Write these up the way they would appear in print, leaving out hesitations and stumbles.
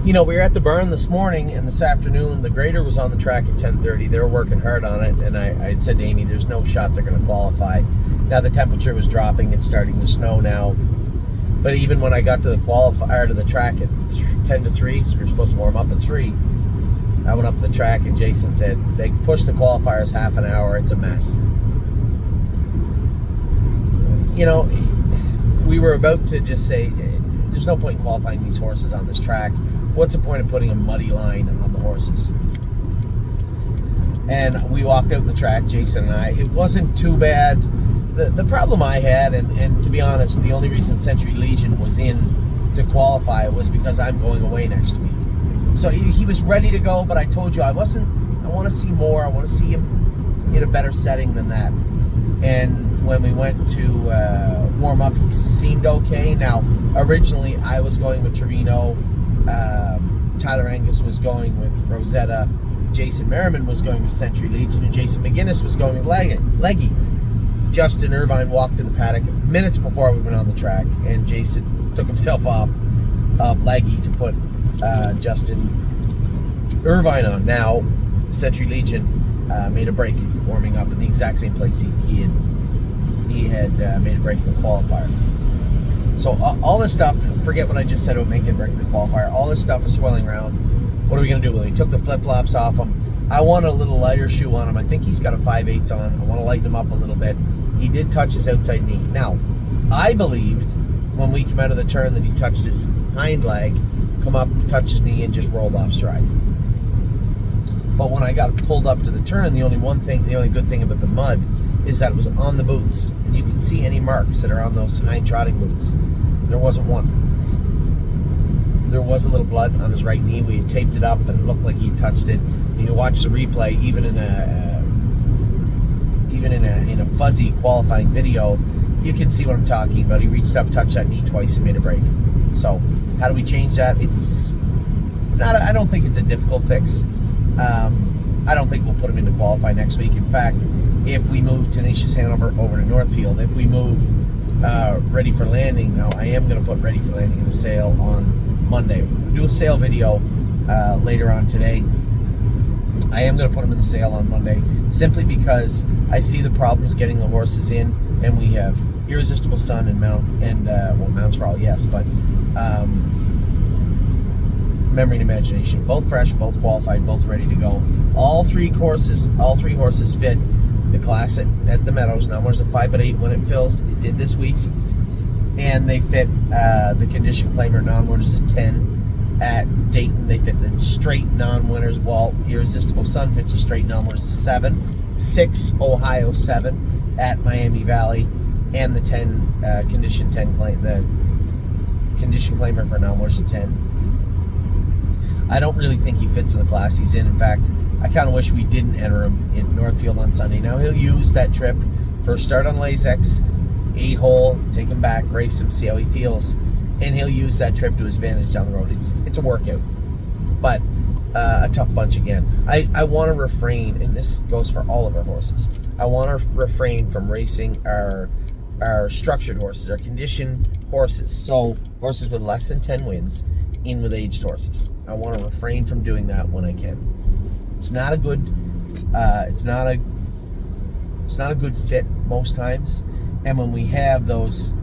we were at the barn this morning, and this afternoon the grader was on the track at 10:30. They were working hard on it, and I had said to Amy, there's no shot they're going to qualify. Now the temperature was dropping. It's starting to snow now. But even when I got to the track at 10 to 3, so we were supposed to warm up at 3, I went up to the track, and Jason said, they pushed the qualifiers half an hour. It's a mess. We were about to just say, there's no point in qualifying these horses on this track. What's the point of putting a muddy line on the horses? And we walked out the track, Jason and I. It wasn't too bad. The problem I had, and to be honest, the only reason Century Legion was in to qualify was because I'm going away next week. So he was ready to go, but I told you I want to see more. I want to see him in a better setting than that. And when we went to warm up, he seemed okay. Now, originally I was going with Trevino. Tyler Angus was going with Rosetta. Jason Merriman was going with Century Legion, and Jason McGinnis was going with Leggy. Justin Irvine walked in the paddock minutes before we went on the track, and Jason took himself off of Leggy to put Justin Irvine on. Now, Century Legion made a break warming up in the exact same place he had made a break in the qualifier. So all this stuff, forget what I just said about making a break in the qualifier. All this stuff is swirling around. What are we going to do? Well, he took the flip-flops off him. I want a little lighter shoe on him. I think he's got a 5/8 on. I want to lighten him up a little bit. He did touch his outside knee. Now, I believed when we came out of the turn that he touched his hind leg, come up, touched his knee, and just rolled off stride. But when I got pulled up to the turn, the only good thing about the mud is that it was on the boots, and you can see any marks that are on those hind trotting boots. There wasn't one. There was a little blood on his right knee. We had taped it up, and it looked like he touched it. And you watch the replay, even in a fuzzy qualifying video, you can see what I'm talking about. He reached up, touched that knee twice, and made a break. So, how do we change that? It's not. I don't think it's a difficult fix. I don't think we'll put him into qualify next week. In fact, if we move Tenacious Hanover over to Northfield, if we move Ready for Landing, now I am going to put Ready for Landing in the sale on Monday. We'll do a sale video later on today. I am going to put them in the sale on Monday simply because I see the problems getting the horses in, and we have Irresistible Sun and Mounts for All, yes, but Memory and Imagination, both fresh, both qualified, both ready to go. All three horses fit the class at the Meadows. Now there's a 5/8 when it fills. It did this week, and they fit the condition claimer non-winners at 10 at Dayton. They fit the straight non-winners. While Irresistible Sun fits the straight non-winners at 7, 6 Ohio 7 at Miami Valley, and the 10 condition 10 claim the condition claimer for non-winners at 10. I don't really think he fits in the class he's in. In fact, I kind of wish we didn't enter him in Northfield on Sunday. Now he'll use that trip for a start on Lasix, 8-hole, take him back, race him, see how he feels, and he'll use that trip to his advantage down the road. It's a workout, but a tough bunch again. I want to refrain, and this goes for all of our horses, I want to refrain from racing our structured horses, our conditioned horses, so horses with less than 10 wins in with aged horses. I want to refrain from doing that when I can. It's not a good fit most times, and when we have those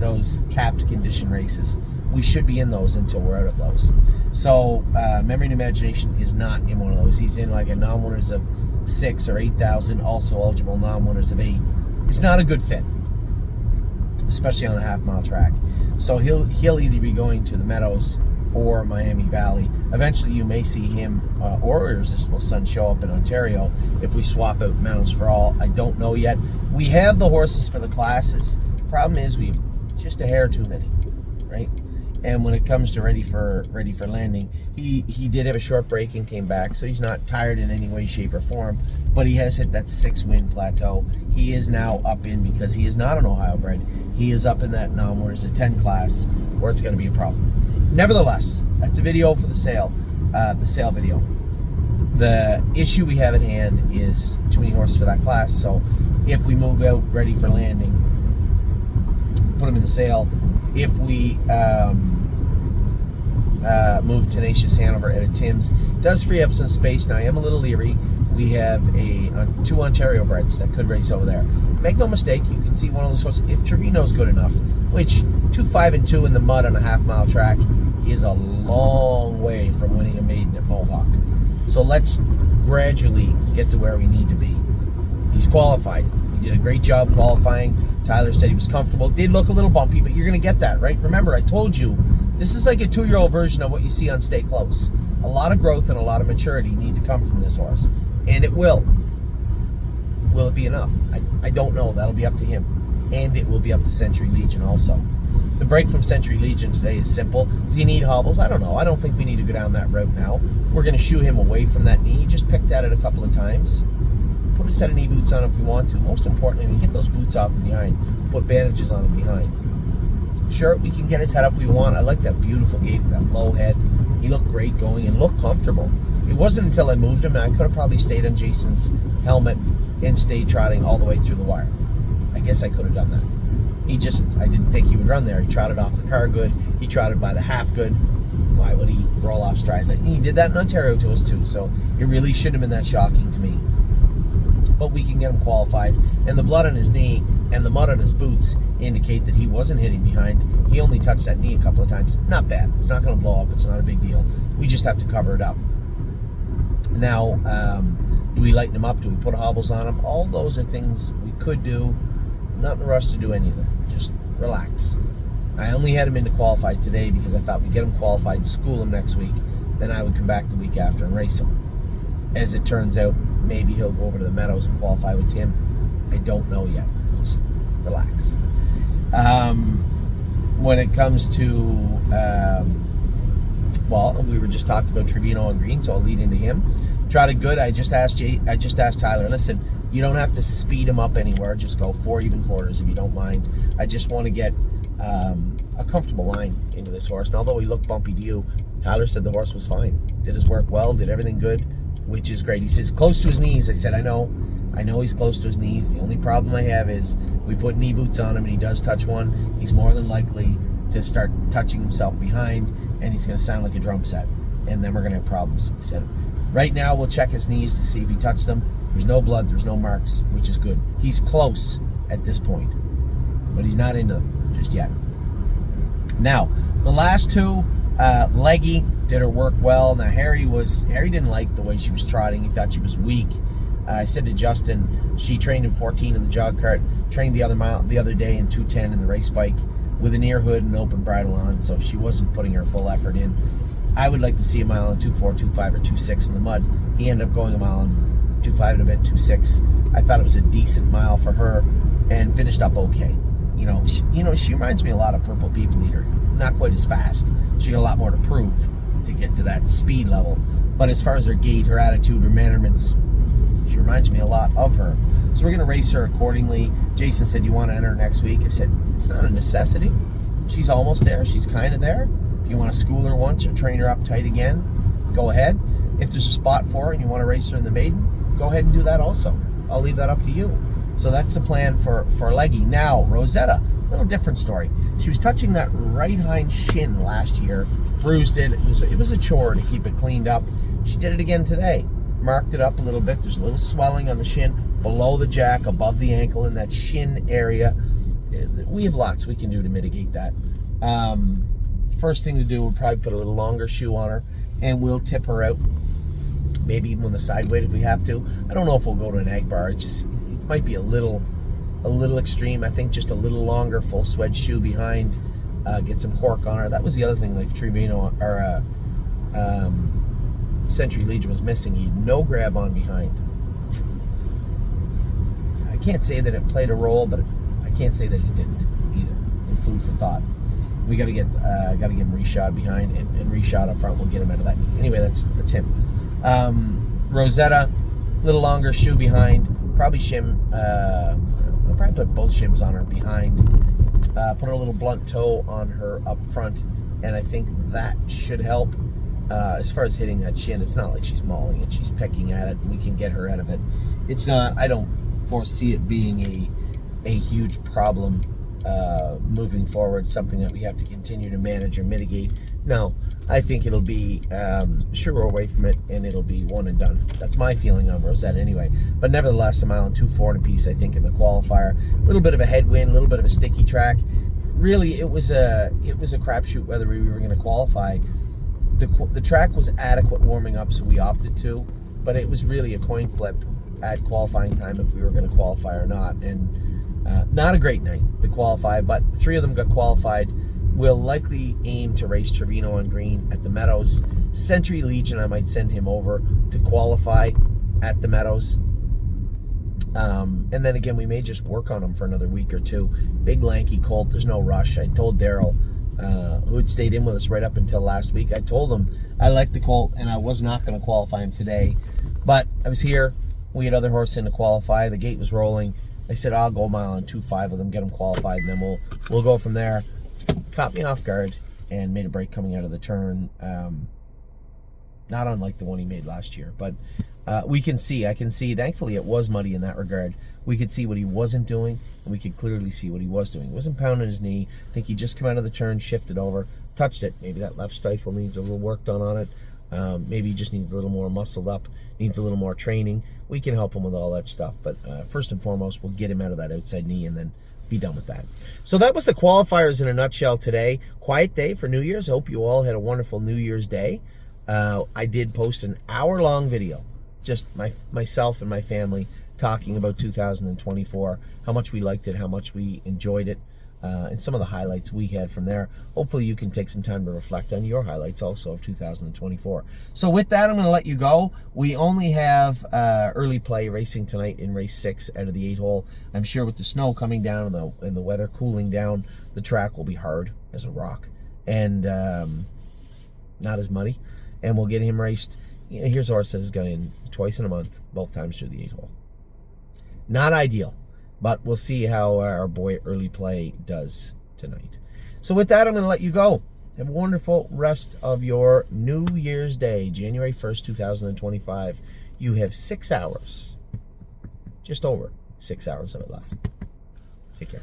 capped condition races, we should be in those until we're out of those. So Memory and Imagination is not in one of those. He's in like a non-winners of 6 or 8,000, also eligible non-winners of 8. It's not a good fit, especially on a half-mile track. So he'll either be going to the Meadows or Miami Valley. Eventually you may see him or Irresistible Sun show up in Ontario if we swap out Mounts for All. I don't know yet. We have the horses for the classes. Problem is we have just a hair too many, right? And when it comes to ready for landing, he did have a short break and came back, so he's not tired in any way, shape, or form, but he has hit that 6-win plateau. He is now up in, because he is not an Ohio bred, he is up in that non-winners at 10 class where it's going to be a problem. Nevertheless, that's a video for the sale video. The issue we have at hand is too many horses for that class, so if we move out Ready for Landing, put them in the sale. If we moved Tenacious Hanover out of Tim's. Does free up some space. Now, I am a little leery. We have two Ontario breds that could race over there. Make no mistake, you can see one of those horses. If Trevino's good enough, which 2-5-2 in the mud on a half-mile track is a long way from winning a maiden at Mohawk. So let's gradually get to where we need to be. He's qualified. He did a great job qualifying. Tyler said he was comfortable. Did look a little bumpy, but you're going to get that, right? Remember, I told you, this is like a 2-year-old version of what you see on Stay Close. A lot of growth and a lot of maturity need to come from this horse. And it will. Will it be enough? I don't know. That'll be up to him. And it will be up to Century Legion also. The break from Century Legion today is simple. Does he need hobbles? I don't know. I don't think we need to go down that route now. We're going to shoo him away from that knee. He just picked at it a couple of times. Put a set of knee boots on him if we want to. Most importantly, we get those boots off from behind. Put bandages on him behind. Sure, we can get his head up if we want. I like that beautiful gait, that low head. He looked great going and looked comfortable. It wasn't until I moved him, and I could have probably stayed on Jason's helmet and stayed trotting all the way through the wire. I guess I could have done that. I didn't think he would run there. He trotted off the car good. He trotted by the half good. Why would he roll off stride? He did that in Ontario to us too, so it really shouldn't have been that shocking to me. But we can get him qualified, and the blood on his knee and the mud on his boots indicate that he wasn't hitting behind. He only touched that knee a couple of times. Not bad. It's not going to blow up. It's not a big deal. We just have to cover it up. Now, do we lighten him up? Do we put hobbles on him? All those are things we could do. I'm not in a rush to do any of them. Just relax. I only had him into qualified today because I thought we'd get him qualified, school him next week, then I would come back the week after and race him. As it turns out, maybe he'll go over to the Meadows and qualify with Tim. I don't know yet. Just relax. When it comes to, we were just talking about Trevino and Green, so I'll lead into him. Trotted good. I just asked Tyler, listen, you don't have to speed him up anywhere. Just go 4 even quarters if you don't mind. I just want to get a comfortable line into this horse. And although he looked bumpy to you, Tyler said the horse was fine. Did his work well, did everything good, which is great. He says close to his knees. I said, I know he's close to his knees. The only problem I have is we put knee boots on him and he does touch one. He's more than likely to start touching himself behind, and he's going to sound like a drum set, and then we're going to have problems. He said, right now we'll check his knees to see if he touched them. There's no blood, there's no marks, which is good. He's close at this point, but he's not into them just yet. Now, the last two, Leggy did her work well. Now, Harry didn't like the way she was trotting. He thought she was weak. I said to Justin, she trained in 14 in the jog cart, trained the other day in 210 in the race bike with an ear hood and open bridle on, so she wasn't putting her full effort in. I would like to see a mile in 2.4, 2.5, or 2.6 in the mud. He ended up going a mile in 2.5 and a bit, 2.6. I thought it was a decent mile for her and finished up okay. She reminds me a lot of Purple People Eater. Not quite as fast. She got a lot more to prove to get to that speed level. But as far as her gait, her attitude, her mannerisms, she reminds me a lot of her. So we're going to race her accordingly. Jason said, you want to enter next week? I said, it's not a necessity. She's almost there. She's kind of there. If you want to school her once or train her up tight again, go ahead. If there's a spot for her and you want to race her in the maiden, go ahead and do that also. I'll leave that up to you. So that's the plan for Leggy. Now, Rosetta, a little different story. She was touching that right hind shin last year, bruised it. It was a chore to keep it cleaned up. She did it again today. Marked it up a little bit. There's a little swelling on the shin, below the jack, above the ankle, in that shin area. We have lots we can do to mitigate that. First thing to do would probably put a little longer shoe on her, and we'll tip her out. Maybe even with a side weight if we have to. I don't know if we'll go to an egg bar. It might be a little extreme. I think just a little longer full swedge shoe behind. Get some cork on her. That was the other thing, like Trevino or Century Legion was missing. He had no grab on behind. I can't say that it played a role, but I can't say that it didn't either. And food for thought. We got to get him reshot behind and reshot up front. We'll get him out of that. Anyway, that's him. Rosetta, a little longer shoe behind. Probably shim. I'll probably put both shims on her behind. Put a little blunt toe on her up front, and I think that should help. As far as hitting that shin, it's not like she's mauling it. She's pecking at it, and we can get her out of it. It's not. I don't foresee it being a huge problem moving forward. Something that we have to continue to manage or mitigate. No, I think it'll be sugar away from it, and it'll be one and done. That's my feeling on Rosetta anyway. But nevertheless, a mile and 2:4 and a piece, I think, in the qualifier. A little bit of a headwind, a little bit of a sticky track. Really, it was a crapshoot whether we were going to qualify. The track was adequate warming up, so we opted to. But it was really a coin flip at qualifying time if we were going to qualify or not. And not a great night to qualify, but 3 of them got qualified. We'll likely aim to race Trevino on green at the Meadows. Century Legion, I might send him over to qualify at the Meadows. And then again, we may just work on him for another week or 2. Big lanky colt, there's no rush. I told Daryl, who had stayed in with us right up until last week, I told him I liked the colt and I was not going to qualify him today. But I was here, we had other horses in to qualify, the gate was rolling. I said, I'll go a mile and 2.5 with them, get them qualified, and then we'll go from there. Caught me off guard and made a break coming out of the turn. Not unlike the one he made last year, but I can see, thankfully it was muddy in that regard. We could see what he wasn't doing, and we could clearly see what he was doing. He wasn't pounding his knee. I think he just come out of the turn, shifted over, touched it. Maybe that left stifle needs a little work done on it. Maybe he just needs a little more muscled up, needs a little more training. We can help him with all that stuff, but first and foremost, we'll get him out of that outside knee and then be done with that. So that was the qualifiers in a nutshell today. Quiet day for New Year's. I hope you all had a wonderful New Year's Day. I did post an hour-long video, just myself and my family talking about 2024, how much we liked it, how much we enjoyed it, and some of the highlights we had from there. Hopefully you can take some time to reflect on your highlights also of 2024. So with that, I'm going to let you go. We only have early play racing tonight in race 6 out of the 8-hole. I'm sure with the snow coming down and the weather cooling down, the track will be hard as a rock and not as muddy. And we'll get him raced. Here's a horse that is going in twice in a month, both times through the 8-hole. Not ideal, but we'll see how our boy early play does tonight. So with that, I'm going to let you go. Have a wonderful rest of your New Year's Day, January 1st, 2025. You have 6 hours, just over 6 hours of it left. Take care.